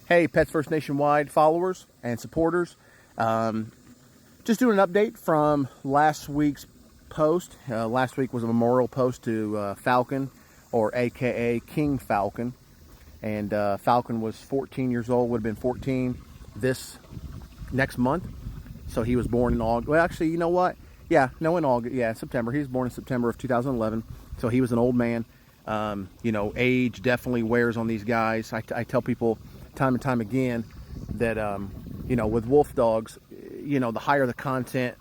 Hey, Pets First Nationwide followers and supporters. Just doing an update from last week's post. Last week was a memorial post to Falcon, or AKA King Falcon. And Falcon was 14 years old, would have been 14 this next month. So he was born in August. Well, actually, you know what? Yeah, no, in August. Yeah, September. He was born in September of 2011. So he was an old man. Age definitely wears on these guys. I tell people time and time again that, with wolf dogs, the higher the content,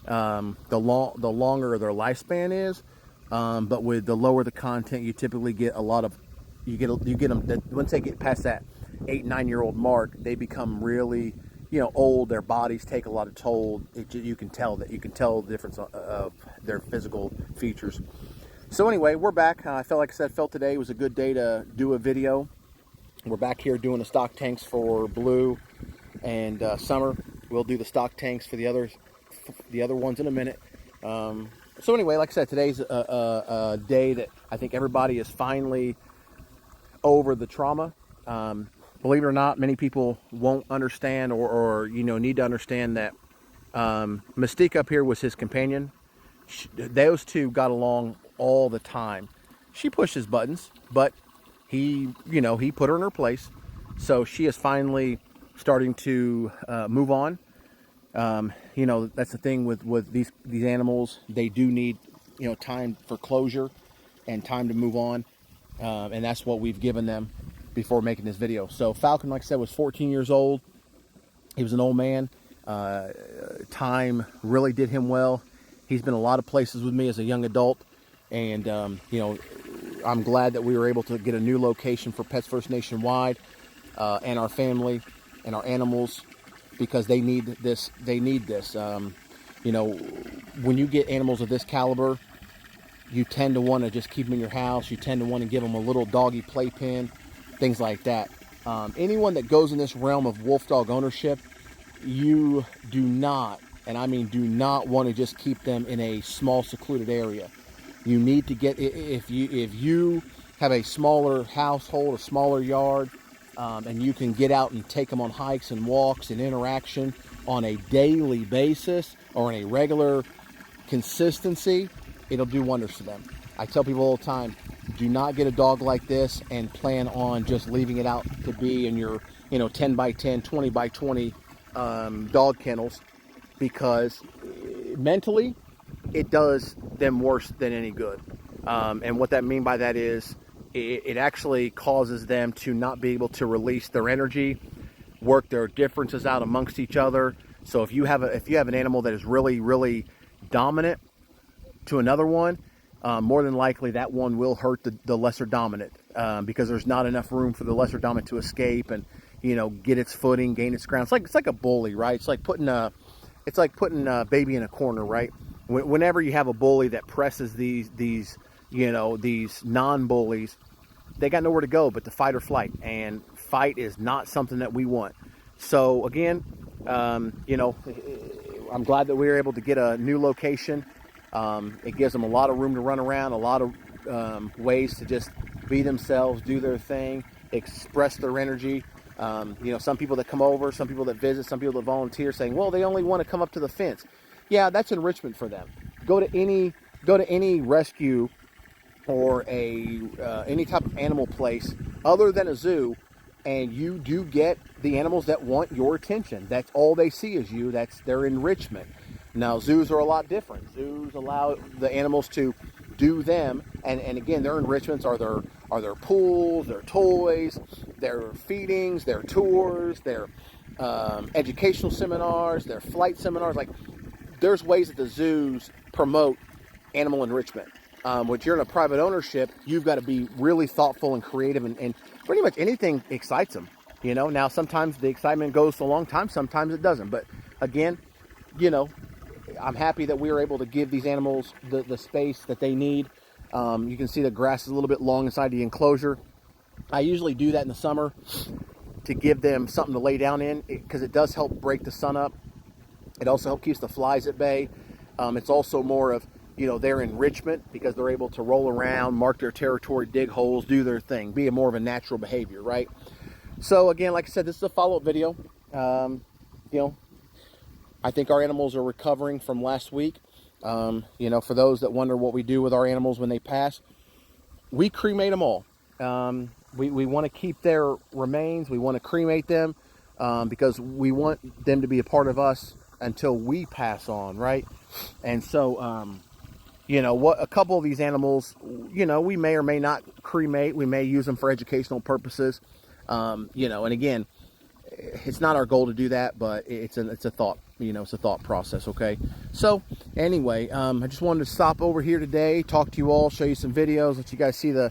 the longer their lifespan is. But with the lower the content, you typically get you get them that once they get past that 8-9 year old mark, they become really, old. Their bodies take a lot of toll. You can tell the difference of their physical features. So anyway, we're back. I felt today was a good day to do a video. We're back here doing the stock tanks for Blue and Summer. We'll do the stock tanks for the other ones in a minute. So anyway, like I said, today's a day that I think everybody is finally over the trauma. Believe it or not, many people won't understand or need to understand that Mystique up here was his companion. Those two got along all the time. She pushes buttons, but he put her in her place. So she is finally starting to move on. That's the thing with these animals. They do need, time for closure and time to move on. And that's what we've given them before making this video. So Falcon, like I said, was 14 years old. He was an old man. Time really did him well. He's been a lot of places with me as a young adult. And, I'm glad that we were able to get a new location for Pets First Nationwide and our family and our animals, because they need this. When you get animals of this caliber, you tend to want to just keep them in your house. You tend to want to give them a little doggy playpen, things like that. Anyone that goes in this realm of wolf dog ownership, you do not, and I mean do not, want to just keep them in a small secluded area. You need to get, if you have a smaller household, a smaller yard, and you can get out and take them on hikes and walks and interaction on a daily basis or in a regular consistency, it'll do wonders for them. I tell people all the time, do not get a dog like this and plan on just leaving it out to be in your 10 by 10, 20 by 20 dog kennels, because mentally it does them worse than any good. And what that mean by that is it actually causes them to not be able to release their energy, work their differences out amongst each other. So if you have an animal that is really, really dominant to another one, more than likely that one will hurt the lesser dominant, because there's not enough room for the lesser dominant to escape and get its footing, gain its ground. It's like a bully, right? It's like putting a baby in a corner, right? Whenever you have a bully that presses these non-bullies, they got nowhere to go but to fight or flight, and fight is not something that we want. So again, I'm glad that we were able to get a new location. It gives them a lot of room to run around, a lot of ways to just be themselves, do their thing, express their energy. Some people that come over, some people that visit, some people that volunteer, saying, well, they only want to come up to the fence. Yeah, that's enrichment for them. Go to any rescue or any type of animal place other than a zoo, and you do get the animals that want your attention. That's all they see is you. That's their enrichment. Now, zoos are a lot different. Zoos allow the animals to do them, and again, their enrichments are their pools, their toys, their feedings, their tours, their educational seminars, their flight seminars. Like, there's ways that the zoos promote animal enrichment. When you're in a private ownership, you've got to be really thoughtful and creative, and pretty much anything excites them. Now sometimes the excitement goes for a long time, sometimes it doesn't. But again, I'm happy that we were able to give these animals the space that they need. You can see the grass is a little bit long inside the enclosure. I usually do that in the summer to give them something to lay down in, because it does help break the sun up. It also helps keeps the flies at bay. It's also more of their enrichment, because they're able to roll around, mark their territory, dig holes, do their thing, be more of a natural behavior, right? So again, like I said, this is a follow-up video. You know, I think our animals are recovering from last week. You know, for those that wonder what we do with our animals when they pass, we cremate them all. We want to keep their remains. We want to cremate them because we want them to be a part of us until we pass on, right? And so, you know, what a couple of these animals, you know, we may or may not cremate. We may use them for educational purposes. You know, and again, it's not our goal to do that, but it's a thought, you know, it's a thought process. Okay. So anyway, I just wanted to stop over here today, talk to you all, show you some videos, let you guys see the,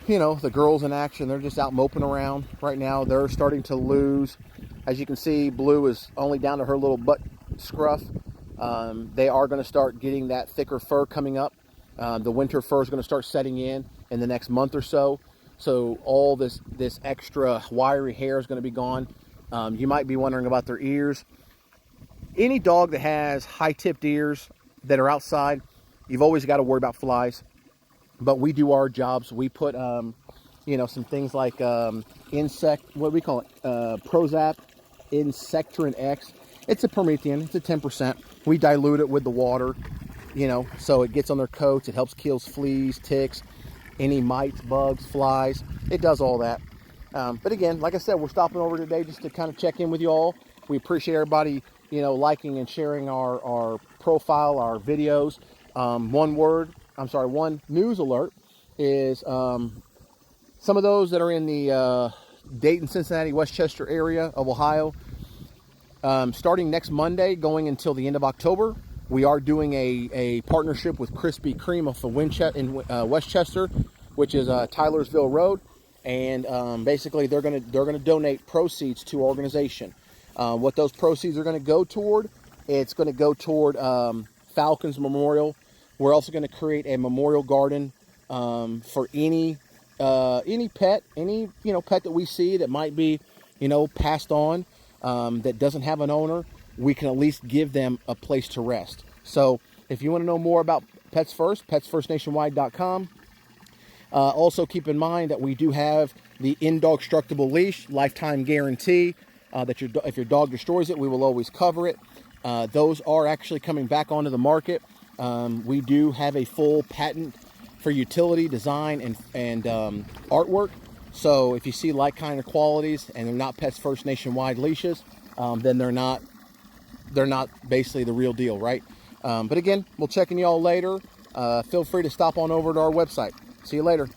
you know, the girls in action. They're just out moping around right now. They're starting to lose. As you can see, Blue is only down to her little butt scruff. They are going to start getting that thicker fur coming up. The winter fur is going to start setting in the next month or so. So all this extra wiry hair is going to be gone. You might be wondering about their ears. Any dog that has high-tipped ears that are outside, you've always got to worry about flies. But we do our jobs. We put, you know, some things like what do we call it? Prozac Insectrin X. It's a Promethean. It's a 10%. We dilute it with the water, you know, so it gets on their coats. It helps kill fleas, ticks, any mites, bugs, flies. It does all that. But again, like I said, we're stopping over today just to kind of check in with you all. We appreciate everybody, you know, liking and sharing our profile, our videos. One news alert is some of those that are in the Dayton, Cincinnati, Westchester area of Ohio. Starting next Monday, going until the end of October, we are doing a partnership with Krispy Kreme off of Westchester, which is Tylersville Road, and basically they're gonna donate proceeds to our organization. What those proceeds are going to go toward? It's going to go toward Falcons Memorial. We're also going to create a memorial garden for any pet, pet that we see that might be, you know, passed on, that doesn't have an owner. We can at least give them a place to rest. So if you want to know more about Pets First, petsfirstnationwide.com. Also keep in mind that we do have the indestructible leash, lifetime guarantee, that if your dog destroys it, we will always cover it. Those are actually coming back onto the market. We do have a full patent for utility, design, and artwork. So if you see like kind of qualities and they're not Pets First Nationwide leashes, then they're not basically the real deal, right? But again, we'll check in y'all later. Feel free to stop on over to our website. See you later.